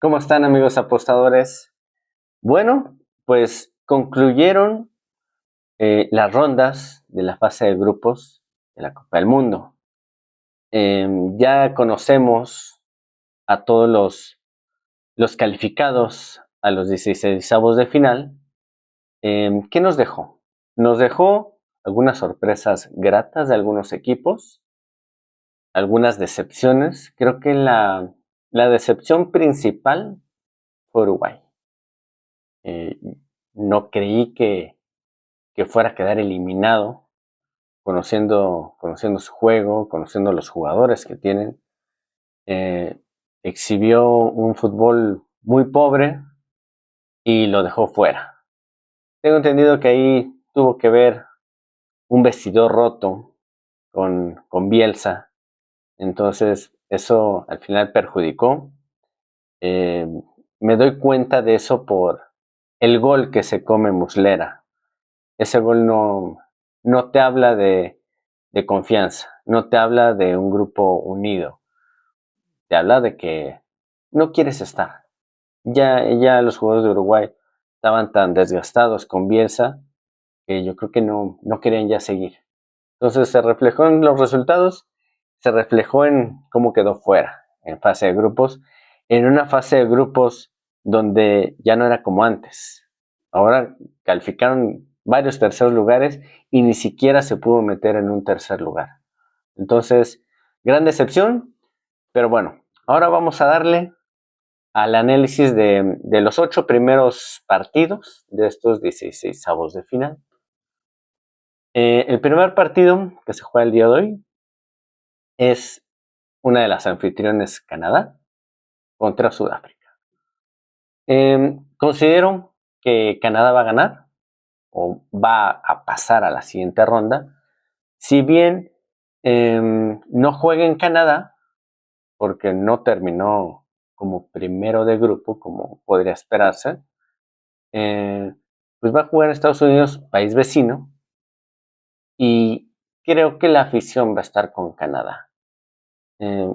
¿Cómo están, amigos apostadores? Bueno, pues concluyeron las rondas de la fase de grupos de la Copa del Mundo. Ya conocemos a todos los calificados a los 16avos de final. ¿Qué nos dejó? Nos dejó algunas sorpresas gratas de algunos equipos, algunas decepciones. Creo que la decepción principal fue Uruguay. Eh, no creí que fuera a quedar eliminado, conociendo su juego, conociendo los jugadores que tienen. Eh, Exhibió un fútbol muy pobre y lo dejó fuera. Tengo entendido que ahí tuvo que ver un vestidor roto con Bielsa, entonces eso al final perjudicó. Eh, Me doy cuenta de eso por el gol que se come Muslera. Ese gol no te habla de confianza, no te habla de un grupo unido, te habla de que no quieres estar. Ya los jugadores de Uruguay estaban tan desgastados con Bielsa que yo creo que no querían ya seguir. Entonces se reflejó en los resultados, se reflejó en cómo quedó fuera, en fase de grupos, en una fase de grupos donde ya no era como antes. Ahora calificaron varios terceros lugares y ni siquiera se pudo meter en un tercer lugar. Entonces, gran decepción, pero bueno, ahora vamos a darle al análisis de los 8 primeros partidos de estos 16avos de final. El primer partido que se juega el día de hoy es una de las anfitriones, Canadá, contra Sudáfrica. Considero que Canadá va a ganar o va a pasar a la siguiente ronda. Si bien no juega en Canadá, porque no terminó como primero de grupo, como podría esperarse, eh, pues va a jugar en Estados Unidos, país vecino, y creo que la afición va a estar con Canadá.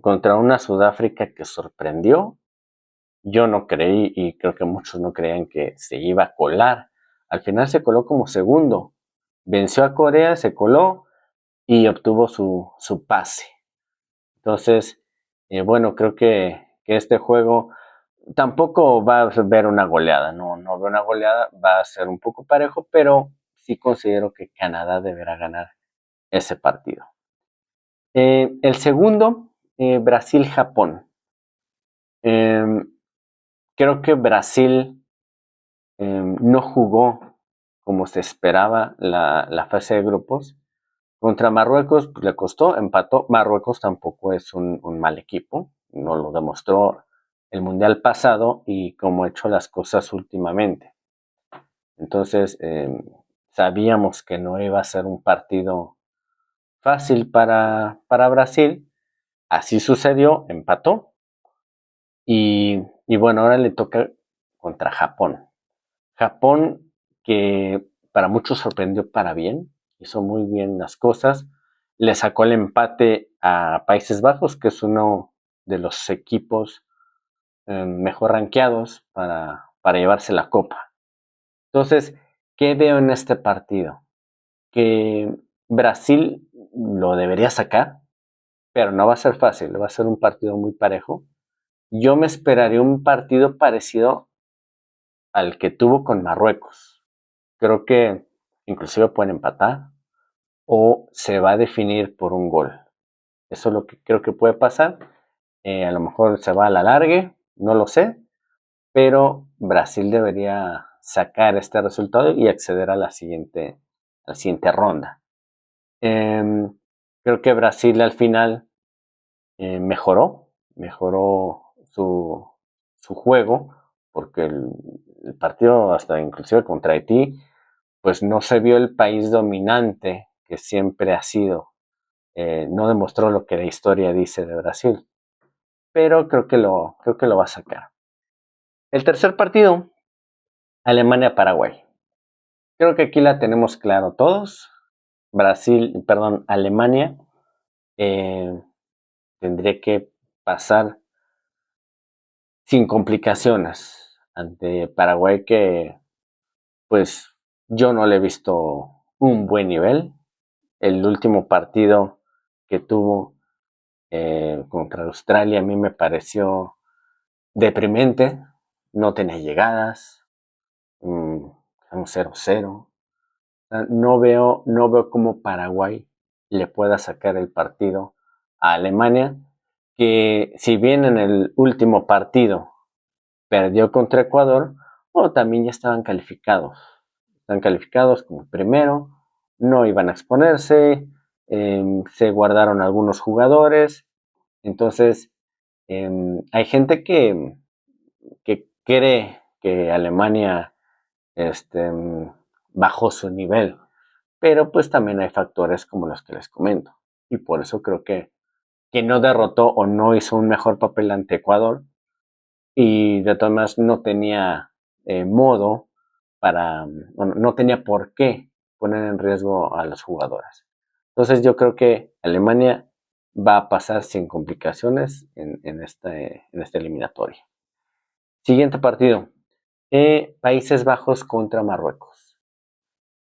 Contra una Sudáfrica que sorprendió. Yo no creí, y creo que muchos no creían, que se iba a colar. Al final se coló como segundo. Venció a Corea, se coló y obtuvo su pase. Entonces, bueno, creo que este juego tampoco va a ver una goleada. No veo una goleada, va a ser un poco parejo, pero sí considero que Canadá deberá ganar ese partido. El segundo, Brasil-Japón. Eh, Creo que Brasil no jugó como se esperaba la fase de grupos. Contra Marruecos pues, le costó, empató. Marruecos tampoco es un mal equipo, no lo demostró el Mundial pasado y como ha hecho las cosas últimamente. Entonces sabíamos que no iba a ser un partido fácil para Brasil. Así sucedió, empató. Y bueno, ahora le toca contra Japón. Japón, que para muchos sorprendió para bien, hizo muy bien las cosas, le sacó el empate a Países Bajos, que es uno de los equipos mejor rankeados para llevarse la copa. Entonces, ¿qué veo en este partido? Que Brasil lo debería sacar, pero no va a ser fácil, va a ser un partido muy parejo. Yo me esperaría un partido parecido al que tuvo con Marruecos. Creo que inclusive pueden empatar o se va a definir por un gol. Eso es lo que creo que puede pasar. A lo mejor se va a la largue, no lo sé, pero Brasil debería sacar este resultado y acceder a la siguiente ronda. Eh, Creo que Brasil al final mejoró su juego, porque el partido hasta inclusive contra Haití pues no se vio el país dominante que siempre ha sido. No demostró lo que la historia dice de Brasil, pero creo que lo va a sacar. El tercer partido, Alemania-Paraguay. Creo que aquí la tenemos claro todos. Alemania eh, tendría que pasar sin complicaciones ante Paraguay, que pues yo no le he visto un buen nivel. El último partido que tuvo contra Australia a mí me pareció deprimente, no tenía llegadas, un 0-0. No veo cómo Paraguay le pueda sacar el partido a Alemania, que si bien en el último partido perdió contra Ecuador, también ya estaban calificados. Están calificados como primero, no iban a exponerse, se guardaron algunos jugadores. Entonces, hay gente que cree que Alemania bajó su nivel, pero pues también hay factores como los que les comento. Y por eso creo que no derrotó o no hizo un mejor papel ante Ecuador, y de todas maneras no tenía modo para, bueno, no tenía por qué poner en riesgo a los jugadores. Entonces yo creo que Alemania va a pasar sin complicaciones en esta eliminatoria. Siguiente partido, Países Bajos contra Marruecos.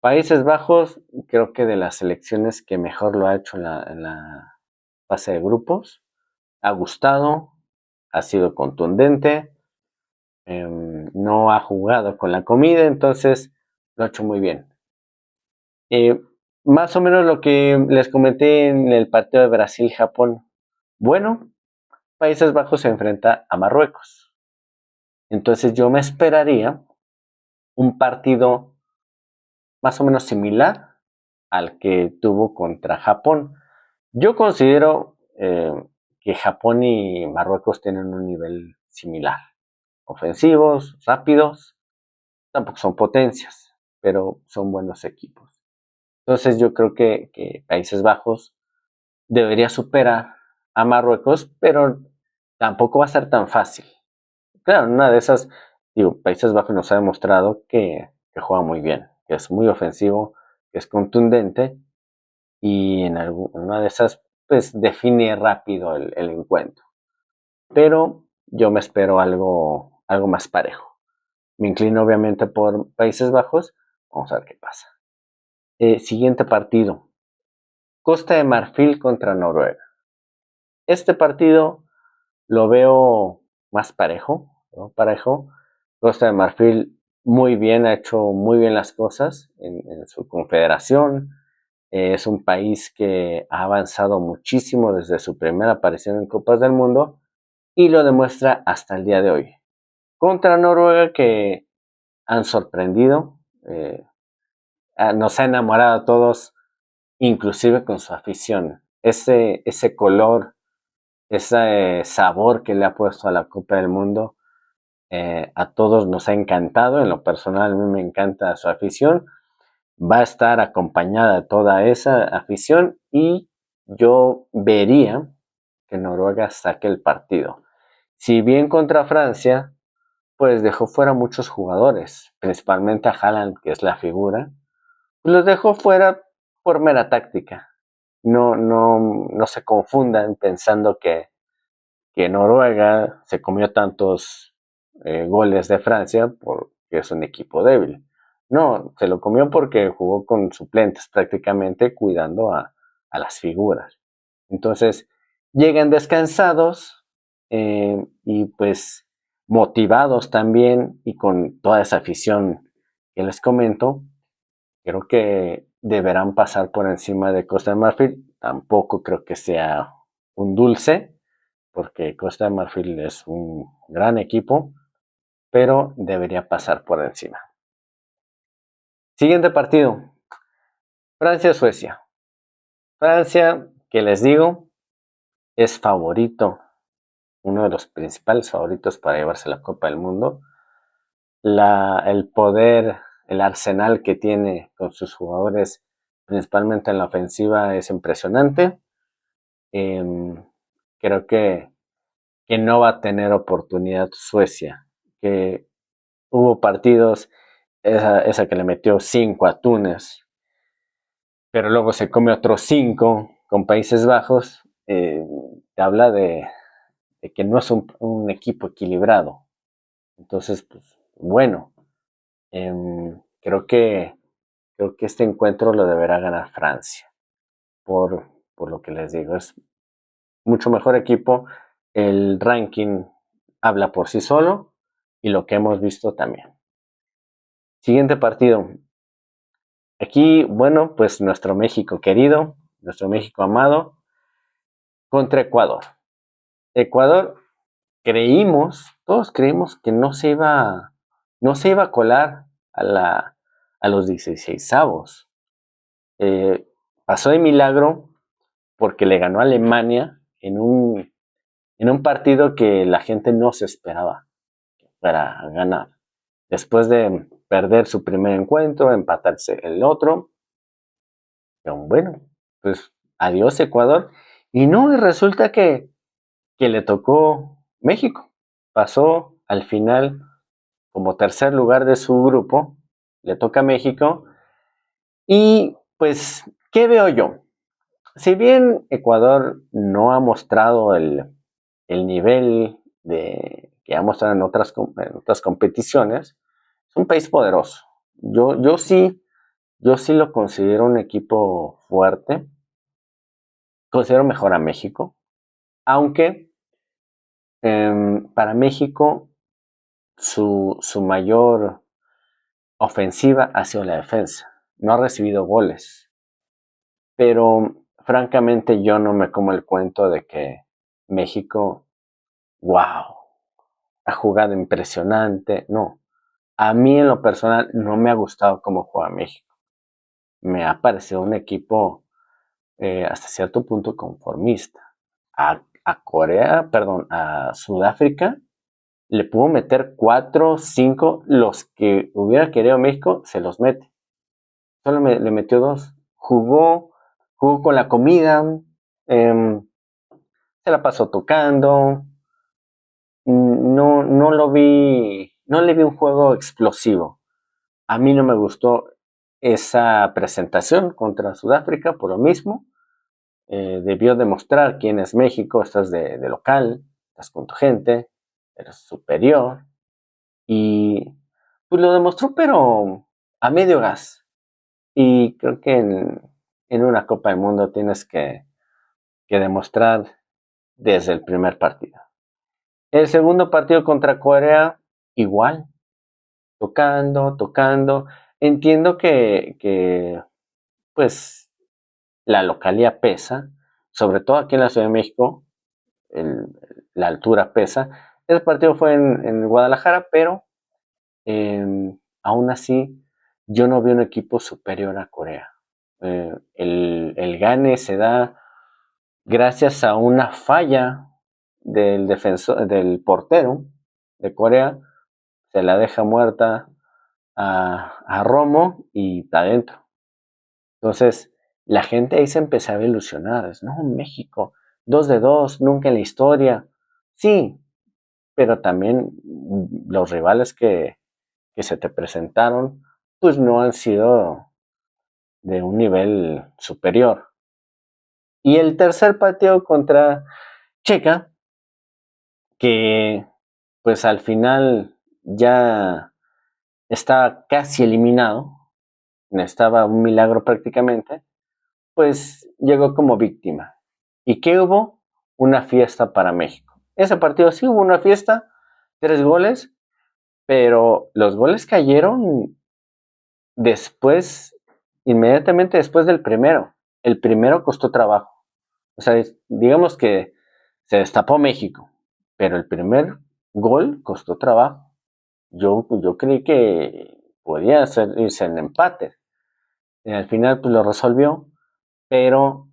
Países Bajos, creo que de las selecciones que mejor lo ha hecho en la fase de grupos, ha gustado, ha sido contundente, no ha jugado con la comida, entonces lo ha hecho muy bien. Más o menos lo que les comenté en el partido de Brasil-Japón. Bueno, Países Bajos se enfrenta a Marruecos. Entonces yo me esperaría un partido más o menos similar al que tuvo contra Japón. Yo considero que Japón y Marruecos tienen un nivel similar. Ofensivos, rápidos, tampoco son potencias, pero son buenos equipos. Entonces yo creo que Países Bajos debería superar a Marruecos, pero tampoco va a ser tan fácil. Claro, una de esas, digo, Países Bajos nos ha demostrado que juega muy bien, que es muy ofensivo, que es contundente, y en una de esas pues define rápido el encuentro. Pero yo me espero algo más parejo. Me inclino obviamente por Países Bajos. Vamos a ver qué pasa. Siguiente partido. Costa de Marfil contra Noruega. Este partido lo veo más parejo, ¿no? Parejo. Costa de Marfil muy bien, ha hecho muy bien las cosas en su confederación. Es un país que ha avanzado muchísimo desde su primera aparición en Copas del Mundo y lo demuestra hasta el día de hoy. Contra Noruega, que han sorprendido, nos ha enamorado a todos, inclusive con su afición. Ese color, ese sabor que le ha puesto a la Copa del Mundo, a todos nos ha encantado. En lo personal, a mí me encanta su afición. Va a estar acompañada de toda esa afición, y yo vería que Noruega saque el partido. Si bien contra Francia, pues dejó fuera muchos jugadores, principalmente a Haaland, que es la figura, los dejó fuera por mera táctica. No se confundan pensando que Noruega se comió tantos goles de Francia porque es un equipo débil. No, se lo comió porque jugó con suplentes prácticamente, cuidando a las figuras. Entonces, llegan descansados, y pues motivados también, y con toda esa afición que les comento. Creo que deberán pasar por encima de Costa de Marfil. Tampoco creo que sea un dulce, porque Costa de Marfil es un gran equipo, pero debería pasar por encima. Siguiente partido, Francia-Suecia. Francia, que les digo, es favorito, uno de los principales favoritos para llevarse la Copa del Mundo. El poder, el arsenal que tiene con sus jugadores, principalmente en la ofensiva, es impresionante. Creo que no va a tener oportunidad Suecia, que hubo partidos, esa que le metió 5 a Túnez, pero luego se come otros 5 con Países Bajos. Te habla de de que no es un equipo equilibrado. Entonces, pues, bueno, creo que este encuentro lo deberá ganar Francia, por lo que les digo, es mucho mejor equipo, el ranking habla por sí solo y lo que hemos visto también. Siguiente partido. Aquí, bueno, pues nuestro México querido, nuestro México amado, contra Ecuador. Ecuador todos creímos que no se iba a colar a los 16avos. Pasó de milagro porque le ganó a Alemania en un partido que la gente no se esperaba para ganar. Después de perder su primer encuentro, empatarse el otro, pero bueno, pues adiós Ecuador. Y no, y resulta que le tocó México. Pasó al final como tercer lugar de su grupo, le toca a México. Y pues, ¿qué veo yo? Si bien Ecuador no ha mostrado el nivel que ha mostrado en otras competiciones, es un país poderoso. Yo sí lo considero un equipo fuerte. Considero mejor a México, aunque para México su mayor ofensiva ha sido la defensa. No ha recibido goles, pero francamente yo no me como el cuento de que México, wow, ha jugado impresionante. No, a mí en lo personal no me ha gustado cómo juega México. Me ha parecido un equipo hasta cierto punto conformista. A Corea, perdón, a Sudáfrica le pudo meter 4, 5, los que hubiera querido México, se los mete. Solo le metió 2. Jugó con la comida, eh, se la pasó tocando. No lo vi, no le vi un juego explosivo. A mí no me gustó esa presentación contra Sudáfrica por lo mismo. Debió demostrar quién es México, estás de local, estás con tu gente, eres superior. Y pues lo demostró, pero a medio gas. Y creo que en una Copa del Mundo tienes que demostrar desde el primer partido. El segundo partido contra Corea, igual, tocando. Entiendo que pues la localía pesa, sobre todo aquí en la Ciudad de México, el, la altura pesa. Ese partido fue en Guadalajara, pero aún así yo no vi un equipo superior a Corea. El gane se da gracias a una falla del portero de Corea, se la deja muerta a Romo y está adentro. Entonces, la gente ahí se empezaba a ilusionar. No, México, 2-2, nunca en la historia. Sí, pero también los rivales que se te presentaron, pues no han sido de un nivel superior. Y el tercer partido contra Checa, que pues al final ya estaba casi eliminado, estaba un milagro prácticamente, pues llegó como víctima. ¿Y qué hubo? Una fiesta para México. Ese partido sí hubo una fiesta, 3 goles, pero los goles cayeron después, inmediatamente después del primero. El primero costó trabajo. O sea, digamos que se destapó México, pero el primer gol costó trabajo. Yo creí que podía irse en empate. Y al final pues lo resolvió, pero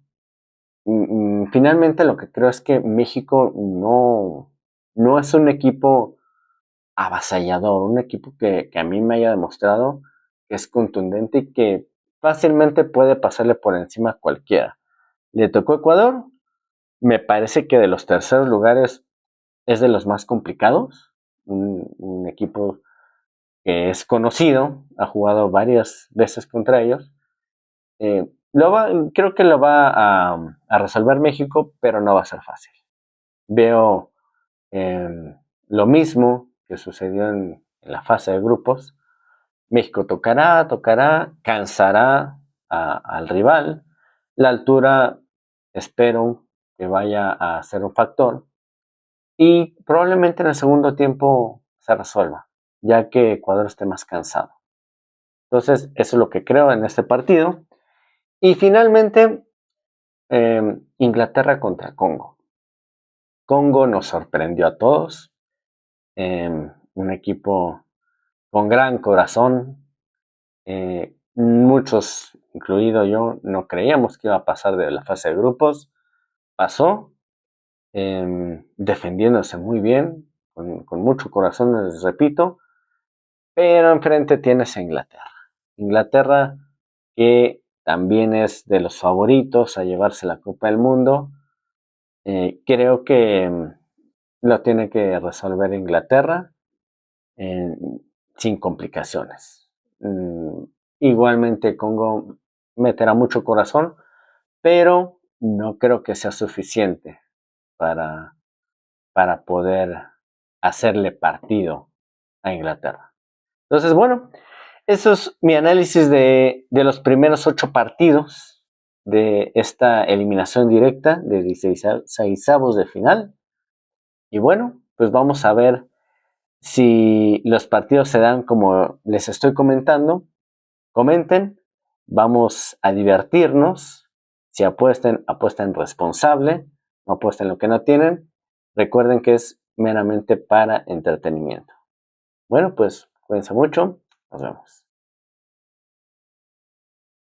finalmente lo que creo es que México no es un equipo avasallador, un equipo que a mí me haya demostrado que es contundente y que fácilmente puede pasarle por encima a cualquiera. Le tocó Ecuador, me parece que de los terceros lugares es de los más complicados, un equipo que es conocido, ha jugado varias veces contra ellos. Creo que lo va a resolver México, pero no va a ser fácil. Veo Lo mismo que sucedió en la fase de grupos. México tocará, cansará al rival. La altura espero que vaya a ser un factor y probablemente en el segundo tiempo se resuelva, ya que Ecuador esté más cansado. Entonces, eso es lo que creo en este partido. Y finalmente, Inglaterra contra Congo. Congo nos sorprendió a todos. Un equipo con gran corazón. Muchos, incluido yo, no creíamos que iba a pasar de la fase de grupos. Pasó, defendiéndose muy bien, con mucho corazón, les repito. Pero enfrente tienes a Inglaterra. Inglaterra que también es de los favoritos a llevarse la Copa del Mundo. Creo que lo tiene que resolver Inglaterra eh, sin complicaciones. Igualmente Congo meterá mucho corazón, pero no creo que sea suficiente para, para poder hacerle partido a Inglaterra. Entonces, bueno, eso es mi análisis de los primeros 8 partidos de esta eliminación directa de 16avos de final. Y bueno, pues vamos a ver si los partidos se dan como les estoy comentando. Comenten, vamos a divertirnos. Si apuesten, apuesten responsable, no apuesten lo que no tienen. Recuerden que es meramente para entretenimiento. Bueno, pues cuídense mucho, nos vemos.